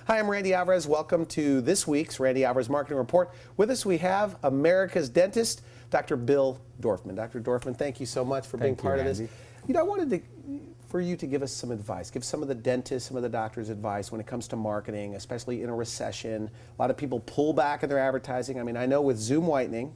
Hi, I'm Randy Alvarez. Welcome to this week's Randy Alvarez Marketing Report. With us we have America's dentist, Dr. Bill Dorfman. Dr. Dorfman, thank you so much for being part of this. You know, I wanted for you to give us some advice, give some of the dentists, some of the doctors advice when it comes to marketing, especially in a recession. A lot of people pull back in their advertising. I mean, I know with Zoom Whitening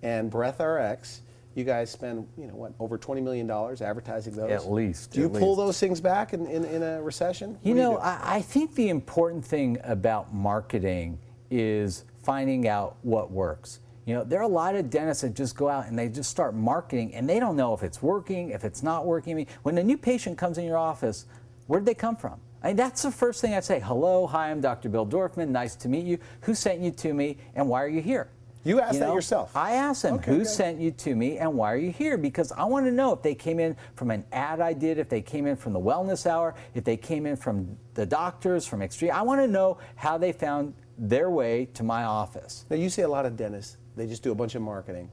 and Breath RX, you guys spend, you know, what, over $20 million advertising those? At least. Do you pull those things back in a recession? You know, I think the important thing about marketing is finding out what works. You know, there are a lot of dentists that just go out and they just start marketing and they don't know if it's working, if it's not working. I mean, when a new patient comes in your office, where did they come from? I mean, that's the first thing I'd say. Hello, hi, I'm Dr. Bill Dorfman. Nice to meet you. Who sent you to me and why are you here? You asked that yourself? I asked them, okay, who sent you to me and why are you here? Because I want to know if they came in from an ad I did, if they came in from the wellness hour, if they came in from the doctors, from Extreme. I want to know how they found their way to my office. Now, you say a lot of dentists, they just do a bunch of marketing.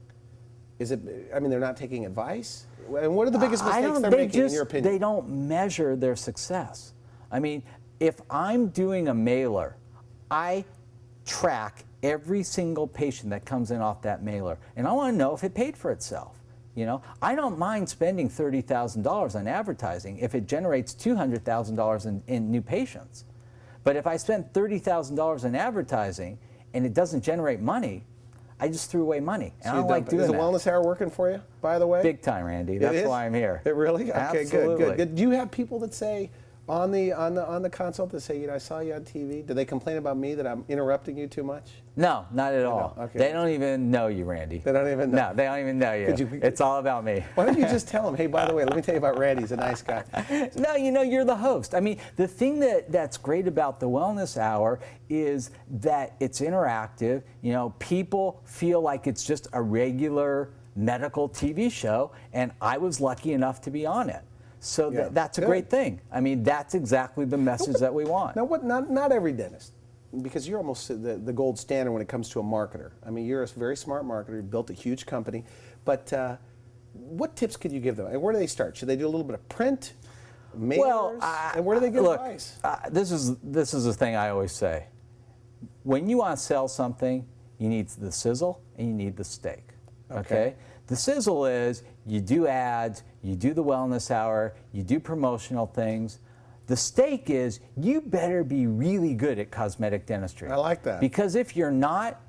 Is it, I mean, they're not taking advice? And what are the biggest mistakes they're making, in your opinion? They don't measure their success. I mean, if I'm doing a mailer, I track every single patient that comes in off that mailer, and I want to know if it paid for itself. You know, I don't mind spending $30,000 on advertising if it generates $200,000 in new patients. But if I spend $30,000 in advertising and it doesn't generate money, I just threw away money. And I don't like doing that. Is the wellness hour working for you, by the way? Big time, Randy. That's why I'm here. It really? Okay, Absolutely. good. Do you have people that say on the consult that say, you know, I saw you on TV? Do they complain about me that I'm interrupting you too much? No, not at all. No, okay. They don't even know you, Randy. They don't even know? No, they don't even know you. It's all about me. Why don't you just tell them, hey, by the way, let me tell you about Randy. He's a nice guy. No, you know, you're the host. I mean, the thing that's great about the Wellness Hour is that it's interactive. You know, people feel like it's just a regular medical TV show, and I was lucky enough to be on it. So that's a great thing. I mean, that's exactly the message that we want. Now, not every dentist, because you're almost the gold standard when it comes to a marketer. I mean, you're a very smart marketer. You built a huge company. But what tips could you give them? And where do they start? Should they do a little bit of print, mailers? And where do they get advice? This is the thing I always say. When you want to sell something, you need the sizzle and you need the steak. Okay? The sizzle is you do ads, you do the wellness hour, you do promotional things. The steak is you better be really good at cosmetic dentistry. I like that. Because if you're not,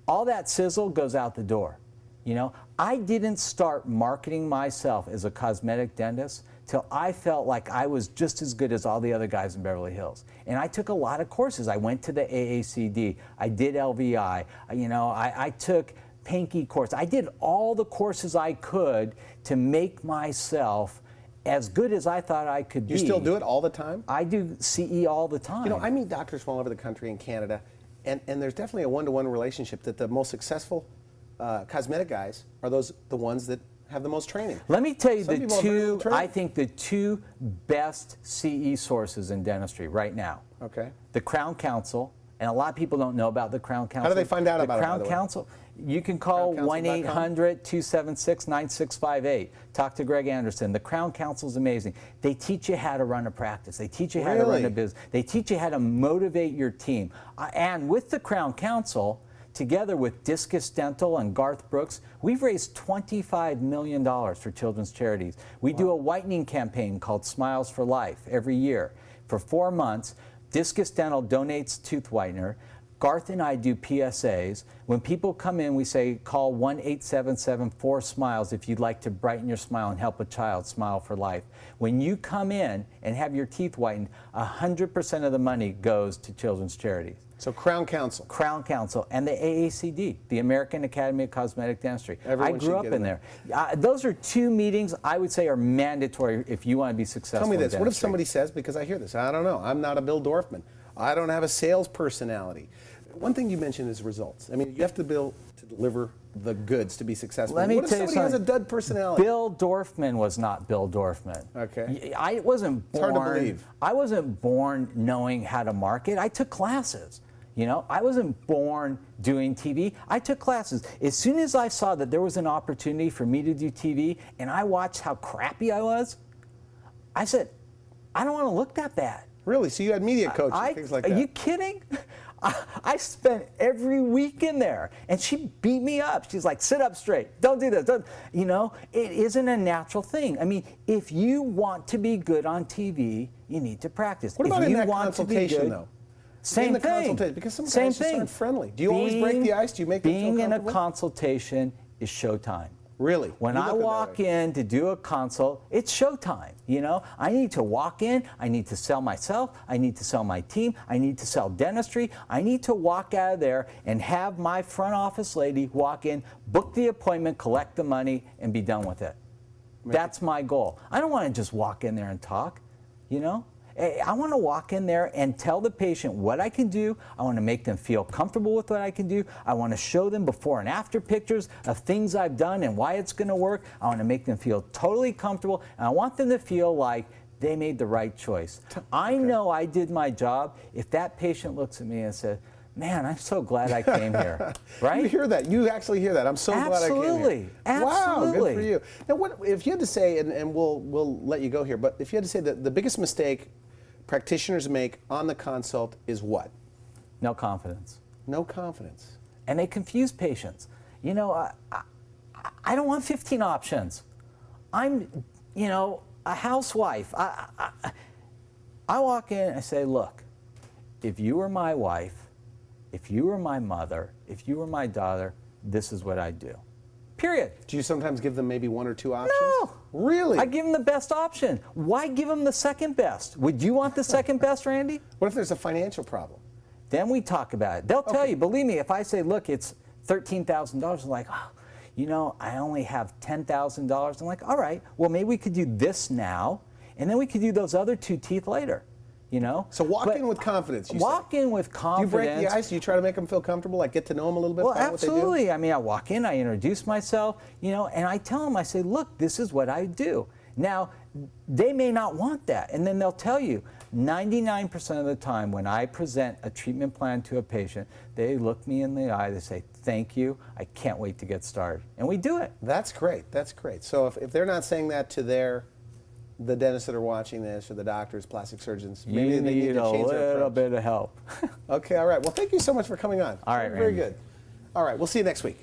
all that sizzle goes out the door. You know, I didn't start marketing myself as a cosmetic dentist till I felt like I was just as good as all the other guys in Beverly Hills. And I took a lot of courses. I went to the AACD, I did LVI, you know, I took Pinky course. I did all the courses I could to make myself as good as I thought I could be. You still do it all the time? I do CE all the time. You know, I meet doctors from all over the country and Canada, and there's definitely a one-to-one relationship that the most successful cosmetic guys are the ones that have the most training. Let me tell you I think the two best CE sources in dentistry right now. Okay. The Crown Council, and a lot of people don't know about the Crown Council. How do they find out about it, by the way? The Crown Council, you can call 1-800-276-9658. Talk to Greg Anderson. The Crown Council is amazing. They teach you how to run a practice. They teach you how to run a business. They teach you how to motivate your team. And with the Crown Council, together with Discus Dental and Garth Brooks, we've raised $25 million for children's charities. We do a whitening campaign called Smiles for Life every year. For 4 months, Discus Dental donates tooth whitener. Garth and I do PSAs. When people come in, we say, call 1-877-4-SMILES if you'd like to brighten your smile and help a child smile for life. When you come in and have your teeth whitened, 100% of the money goes to children's charities. So Crown Council. Crown Council and the AACD, the American Academy of Cosmetic Dentistry. I grew up in there. Those are two meetings I would say are mandatory if you want to be successful. Tell me this, in what if somebody says, because I hear this, I don't know, I'm not a Bill Dorfman, I don't have a sales personality. One thing you mentioned is results. I mean, you have to be able to deliver the goods to be successful. Let me what if tell you somebody has a dud personality? Bill Dorfman was not Bill Dorfman. Okay. I wasn't born. It's hard to believe. I wasn't born knowing how to market. I took classes. You know, I wasn't born doing TV. I took classes. As soon as I saw that there was an opportunity for me to do TV and I watched how crappy I was, I said, I don't want to look that bad. Really? So you had media coaching, things like that? Are you kidding? I spent every week in there, and she beat me up. She's like, sit up straight. Don't do this. Don't. You know, it isn't a natural thing. I mean, if you want to be good on TV, you need to practice. What about if in you that want consultation, to be good, though? Same in the thing. Consultation, because some Same guys just thing. aren't friendly. Do you always break the ice? Do you make them feel comfortable? Being in a consultation is showtime. Really? When I walk in to do a consult, it's showtime. You know, I need to walk in, I need to sell myself, I need to sell my team, I need to sell dentistry, I need to walk out of there and have my front office lady walk in, book the appointment, collect the money, and be done with it. That's my goal. I don't want to just walk in there and talk, you know? I want to walk in there and tell the patient what I can do. I want to make them feel comfortable with what I can do. I want to show them before and after pictures of things I've done and why it's going to work. I want to make them feel totally comfortable, and I want them to feel like they made the right choice. I know I did my job if that patient looks at me and says, man, I'm so glad I came here. Right? You hear that. You actually hear that. I'm so glad I came here. Absolutely. Wow, good for you. Now, what if you had to say, and we'll let you go here, but if you had to say that the biggest mistake practitioners make on the consult is what? No confidence. No confidence. And they confuse patients. You know, I don't want 15 options. I'm, you know, a housewife. I walk in and I say, look, if you were my wife, if you were my mother, if you were my daughter, this is what I'd do. Period. Do you sometimes give them maybe one or two options? No. Really? I give them the best option. Why give them the second best? Would you want the second best, Randy? What if there's a financial problem? Then we talk about it. They'll tell you, believe me, if I say, look, it's $13,000, I'm like, oh, you know, I only have $10,000. I'm like, all right, well, maybe we could do this now, and then we could do those other 2 teeth later. You know? So walk in with confidence. Walk in with confidence. Do you break the ice? Do you try to make them feel comfortable, like get to know them a little bit? Well, about absolutely. What they do? I mean, I walk in, I introduce myself, you know, and I tell them, I say, look, this is what I do. Now, they may not want that, and then they'll tell you, 99% of the time when I present a treatment plan to a patient, they look me in the eye, they say, thank you, I can't wait to get started. And we do it. That's great. That's great. So if they're not saying that to the dentists that are watching this, or the doctors, plastic surgeons, maybe they need to change their approach. A little bit of help. Okay, all right. Well, thank you so much for coming on. All right, very good. All right, we'll see you next week.